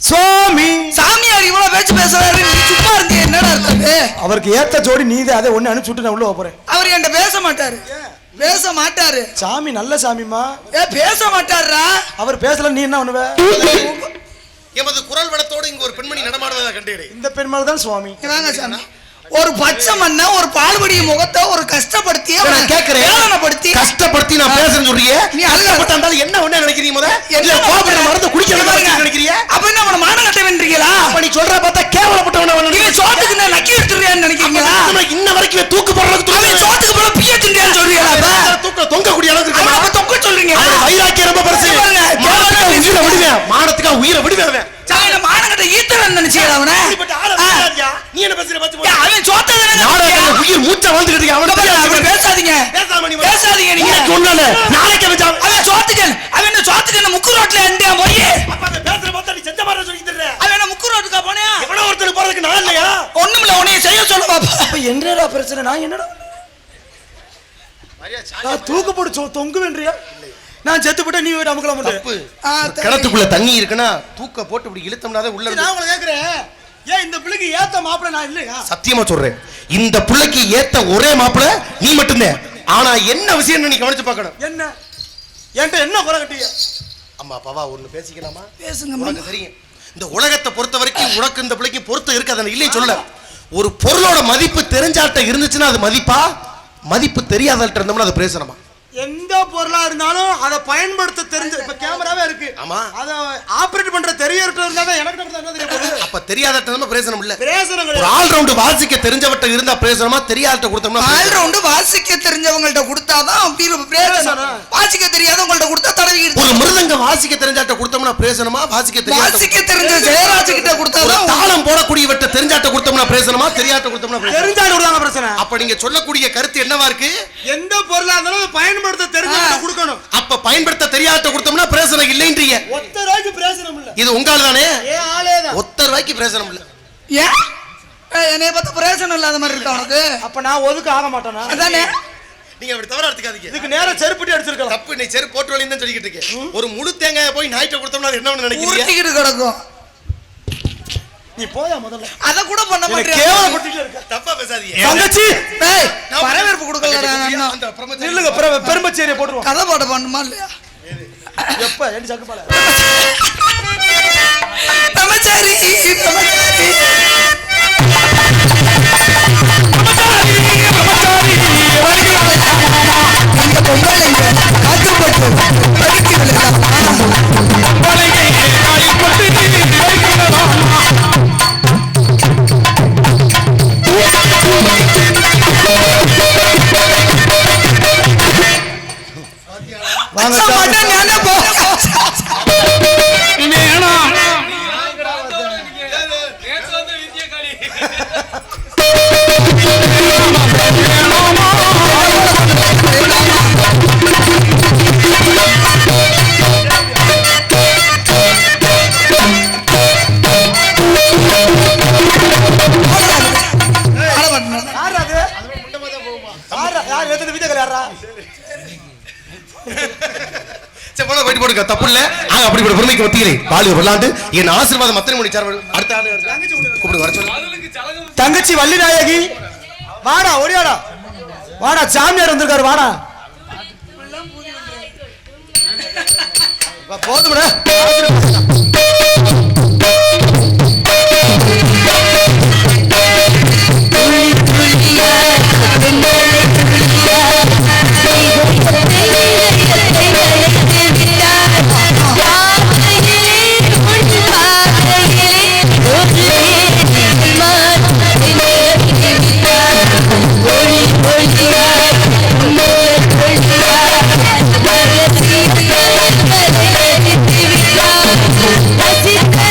சுவாமி சாமியார் இவ்வளவு பேச்சு பேசுறாரு, நீ சும்மா இருந்தே என்னடா அர்த்தம்? அவருக்கு ஏத்த ஜோடி நீதே, அதை ஒண்ணு அனுப்பிச்சு விட்டு நான் உள்ள போறேன். அவர் என்கிட்ட பேச மாட்டாரு. சாமி நல்ல சாமிமா. பேச மாட்டாரா? அவர் பேசல, நீ என்ன பண்ணுவ? எமது குரல் வளத்தோடு இங்க ஒரு பெண்மணி நடமாடுவதா கண்டேன். இந்த பெண்மணி தான் சுவாமி. ஒரு பச்சை மண்ண, ஒரு பால்வடிய முகத்தை ஒரு கஷ்டப்படுத்தி நான் கேக்குறேன், கஷ்டப்படுத்தி நான் பேசுறேன்னு சொல்றியே, நீ கஷ்டப்பட்டாலும் என்ன ஒண்ணு நினைக்கிறீங்க? முத இல்ல கோபுர மருந்து குடிக்கிறதா நினைக்கிறீங்க? அப்ப என்ன அவன மானங்கட்ட வென்றீங்களா? அப்ப நீ சொல்ற பார்த்தா கேவலப்பட்டவன நீங்க சோத்துக்கு நான் நக்கி எடுத்துறேன்னு நினைக்கிறீங்களா? இன்ன வரைக்கும் தூக்கு போடுறதுக்கு அவன் சோத்துக்கு போற பிய திங்கன்னு சொல்றீங்களா? அப்ப தூக்க தொங்க கூடிய அளவுக்கு இருக்கு. அப்ப தொங்க சொல்றீங்க. வைராக்கியம் ரொம்ப பெருசு. உயிரை விடுவேன், மானத்துக்கு உயிரை விடுவேன். சாயன மானங்கட்ட ஈத்தறன்னு நினைச்சீங்களா அவன? நீ என்ன பேசுற? அவன் சோத்தத நாடகத்துல உயிர் மூச்ச வந்துக்கிட்டு அவன பேசாதீங்க. பேசாதீங்க நீங்க சொன்னல. நாளைக்கு அவன் சோத்துக்கு அவன் சோத்துக்கு என்ன முக்கு ரோட்ல அண்டியா போய் அப்ப அந்த பேசுற பார்த்தா நீ செஞ்ச மாதிரி சொல்லி தரற. அவன் முக்கு ரோட்டுக்கு போனியா? எவனோ ஒருத்தர் போறதுக்கு நான் இல்லையா? ஒண்ணுமில்ல, உன்னை செய்ய சொல்ல பாப்பா. அப்ப என்னடா பிரச்சனை? நான் என்னடா நான் தூக்கு போட்டு தொங்கு வென்றியா? நான் செத்து போட்டு நீ போய் அமுக்கலாம் மாட்டே. கிணத்துக்குள்ள தண்ணி இருக்குன்னா தூக்க போட்டு இப்படி இழுத்தோம்னா தான் உள்ள. நான் உங்களை கேக்குறேன், ஏன் இந்த பிள்ளைக்கு ஏத்த மாப்பிள நான் இல்லையா? சத்தியமா சொல்றேன், இந்த பிள்ளைக்கு ஏத்த ஒரே மாப்பிள நீ மட்டும்தான். ஆனா என்ன விஷயம் நீ கவனிச்சு பார்க்கணும். என்ன என்கிட்ட என்ன குறை கட்டிய? அம்மா பாவா ஒண்ணு பேசிக்கலாமா? பேசுங்க. உனக்கு தெரியும், இந்த உலகத்தை பொறுத்த வரைக்கும் உனக்கு இந்த பிள்ளைக்கு பொறுத்து இருக்காது இல்லைன்னு சொல்ல. ஒரு பொருளோட மதிப்பு தெரிஞ்சாட்ட இருந்துச்சுன்னா அது மதிப்பா, மதிப்பு தெரியாதல்ட்ட இருந்தோம்னா அது பிரயோசனமா? எந்த பொருளா இருந்தாலும் அதை பயன்படுத்த தெரிஞ்ச, இப்ப கேமராவே இருக்கு, ஆமா, அத ஆபரேட் பண்ற தெரியறட்ட இருந்தா எனக்கு என்ன தெரியும்? அப்ப தெரியாதட்ட இருந்தா பிரயோசனம் இல்ல. பிரயோசனம் ஒரு ஆல் ரவுண்ட் வாசிக்க தெரிஞ்சவட்ட இருந்தா பிரயோசனமா, தெரியாதட்ட கொடுத்தோம்னா? ஆல் ரவுண்ட் வாசிக்க தெரிஞ்சவங்கள்ட்ட கொடுத்தாதான் அப்படி பிரயோசனம். வாசிக்க தெரியாதவங்கள்ட்ட கொடுத்தா தடவிக்கிட்டு. ஒரு மிருதங்க வாசிக்க தெரிஞ்சாட்ட கொடுத்தோம்னா பிரயோசனமா? வாசிக்க தெரிஞ்ச ஜெயராஜ் கிட்ட கொடுத்தாதான். தாளம் போடக்கூடியவட்ட தெரிஞ்சாட்ட கொடுத்தோம்னா பிரயோசனமா? தெரியாட்ட கொடுத்தோம்னா தெரிஞ்சாட்ட கொடுத்தாங்க பிரச்சனை. அப்ப நீங்க சொல்லக்கூடிய கருத்து என்னவா இருக்கு? எந்த பொருளா இருந்தாலும் பயன்படுத்த தெரிஞ்சவங்க கொடுக்கணும். அப்ப பயன்படுத்த தெரியாத கொடுத்தோம்னா பிரயோசனம் இல்லைன்றீங்க. ஒத்த ரூபாய்க்கு பிரயோசனம் இல்ல. இது உங்க ஆளு தானே? ஆளேதான். ஒத்த ரூபாய்க்கு பிரயோசனம் இல்ல. ஏன் என்னைய பார்த்து பிரயோசனம் இல்லாத மாதிரி இருக்கா உனக்கு? அப்ப நான் ஒதுக்க ஆக மாட்டேனா? அதானே. நீங்க அப்படி தவறா எடுத்துக்காதீங்க. இதுக்கு நேரா செருப்புட்டி அடிச்சிருக்கலாம். தப்பு, நீ செருப்பு போட்டு வலின்னு சொல்லிக்கிட்டு இருக்கேன். ஒரு முழு தேங்காயை போய் நாய்ட்ட கொடுத்தோம்னா அது என்ன நினைக்கிறீங்க? உருட்டிக்கிட்டு கிடக்கும். நீ போயா முதல்ல. அத கூட பண்ண மாட்டேன். கேவலப்பட்டுட்டே இருக்க. தப்பா பேசாதீங்க. தங்கச்சி, டேய் வரவேற்பு கொடுக்கலடா அண்ணா. அந்த பிரம்மச்சாரி நில்லுங்க, பெருமச்சேரியை போடுறோம். கதை பாட பண்ணுமா இல்லையா? எப்ப எடி சக்குபால பிரம்மச்சாரி இந்த பொம்பளைங்க காத்துப்பட்டு படிக்கவில்லை. தப்பு இல்ல. அப்படி ஒரு பெருமைக்கு மத்தியிலே பாலு விளையாண்டு என் ஆசீர்வாதம் அத்தனை மணி சார். அடுத்த ஆளு கூப்பிடு வர சொல்லு. தங்கச்சி வள்ளி நாயகி வாடா, ஓடியாடா வாடா, சாமியார் வந்திருக்காரு வாடா. போதும்டா. Let's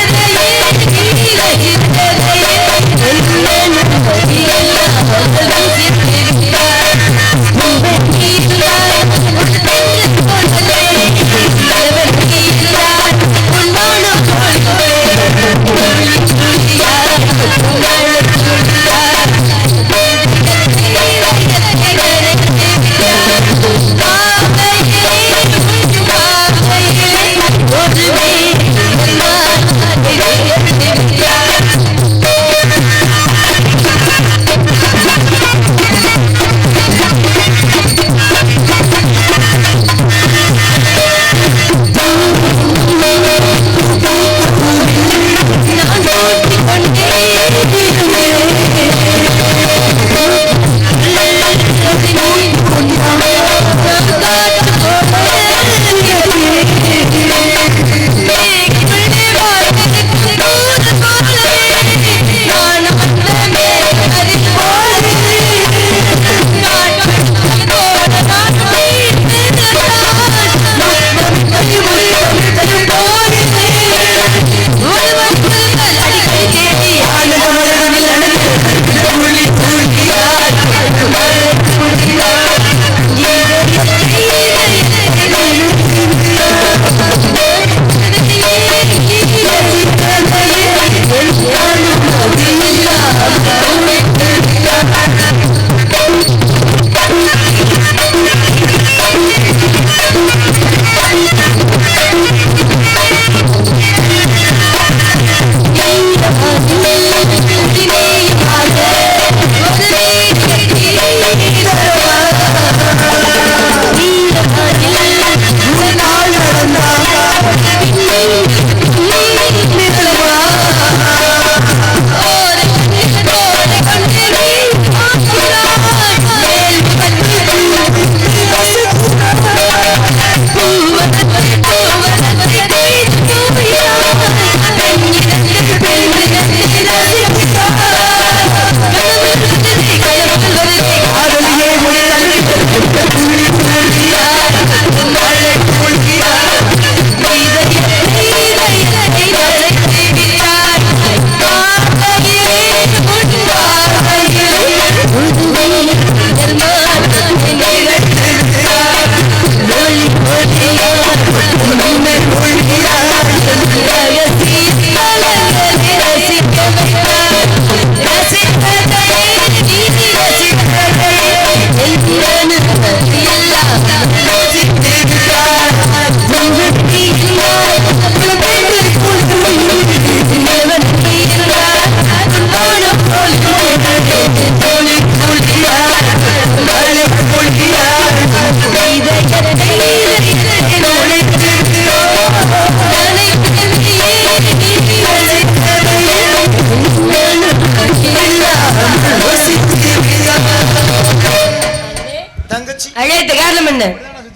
காரணம் என்ன?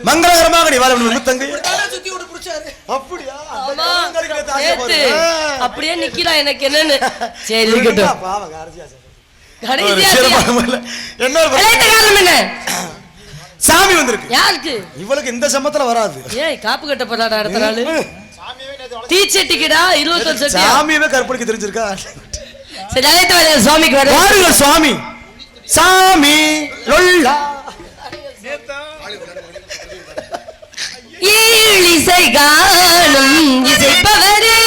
மங்களகரமாக நீ வாழ வேண்டும் தங்கை. சுத்தி விட்டு புடிச்சாரு. அப்படியா? ஆமா. நேத்து அப்படியே நிக்கிறா எனக்கு என்னன்னு. சரி இருக்கட்டும். பாவம் அரசியா. கடைசியா என்ன காரணம் என்ன? சாமி வந்திருக்கு. யாருக்கு? இவளுக்கு இந்த சம்பத்துல வராது. ஏய் காப்பு கட்ட போறாடா அடுத்த நாள். தீச்சட்டிக்குடா 21 சட்டியா. சாமியவே கற்பழிக்க தெரிஞ்சிருக்கா? சரி அழைத்து வர சுவாமிக்கு வர. வாருங்கள் சுவாமி. சாமி லொல்லா. இசை காணும் இசைப்பவரே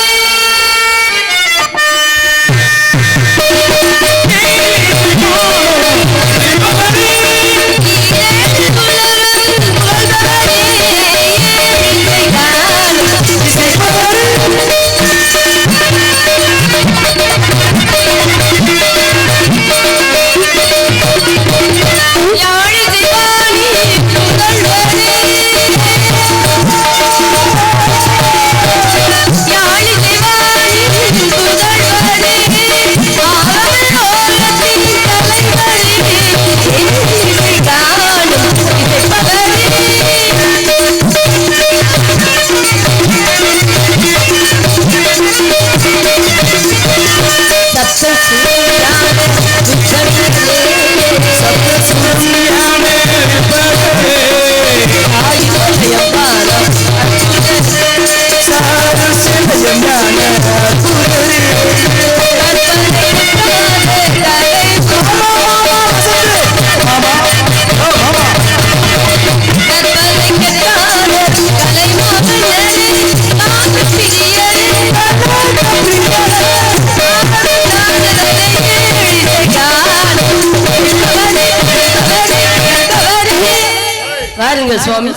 சுவாமி.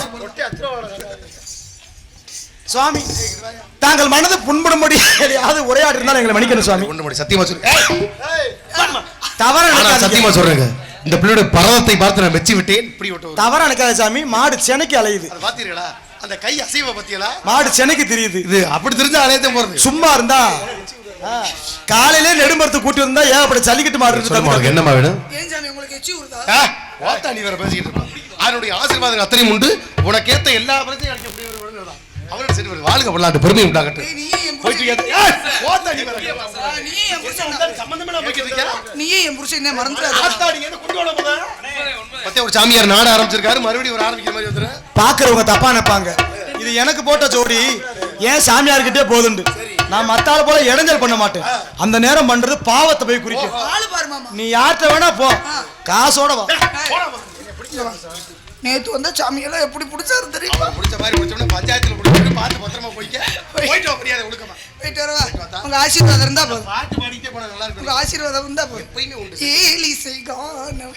சுவாமி தாங்கள் மனது புண்படும்படி எதையாவது உரையாடி இருந்தாலும் எங்களை மன்னிக்கணும் சுவாமி. புண்படும்படி சத்தியமா சொல்றேன். தவறா சத்தியமா சொல்றேங்க. இந்த பிள்ளையோட பரவத்தை பார்த்து நான் வெச்சி விட்டேன். இப்படி விட்டு தவறா நினைக்காத சாமி. மாடு செனைக்கு அலையுது. பாத்தீங்களா? அந்த கை அசைவ பத்தியலா? மாடு செனைக்கு தெரியுது. இது அப்படி தெரிஞ்சா அலையதே போறது. சும்மா இருந்தா காலையிலே நெடுமரத்து கூட்டி வந்தா ஏகப்பட்ட ஜல்லிக்கட்டு மாடு இருக்கு. என்னமா வேணும்? ஏன் சாமி உங்களுக்கு எச்சி ஊறுதா? வாத்தா நீ வேற பேசிக்கிட்டு இருக்க. அவனுடைய ஆசீர்வாதம் அத்தனையும் உண்டு. உனக்கு ஏத்த எல்லா பிரச்சனையும் எனக்கு எப்படி வரும்னு அவனோட சரி வரும். வாழ்க வரலாற்று பெருமை உண்டாகட்டும். போயிட்டு வாத்தா நீ வேற. நீ ஏன் புருஷன் சம்பந்தமே நான் போயிட்டு இருக்கேன். நீ ஏன் புருஷன் என்ன மறந்துறாத? வாத்தா நீ என்ன கொண்டு வர போற? பத்தே ஒரு சாமியார் நாட ஆரம்பிச்சிருக்காரு. மறுபடியும் ஒரு ஆரம்பிக்கிற மாதிரி வந்துற. பாக்குறவங்க தப்பா நினைப்பாங்க. இது எனக்கு போட்ட ஜோடி ஏன் சாமியார்கிட்டே போதுண்டு. நான் மத்தால போல இடைஞ்சல் பண்ண மாட்டேன். அந்த நேரம் பண்றது பாவத்தை போய் குறிக்கும். நீ யார்கிட்ட வேணா போ, காசோட வா. நேத்து வந்த சாமியெல்லாம் எப்படி பிடிச்சாரு தெரியுமா? பிடிச்ச மாதிரி பிடிச்சோம்னா பஞ்சாயத்துல பிடிச்சிட்டு பார்த்து பத்திரமா போயிட்டு அப்படியே ஒழுக்கமா போயிட்டு வரவா. உங்க ஆசீர்வாதம் இருந்தா போதும். பாட்டு பாடிட்டே போனா நல்லா இருக்கும். உங்க ஆசீர்வாதம் இருந்தா போதும். எப்பயுமே உண்டு. ஏலிசை கானம்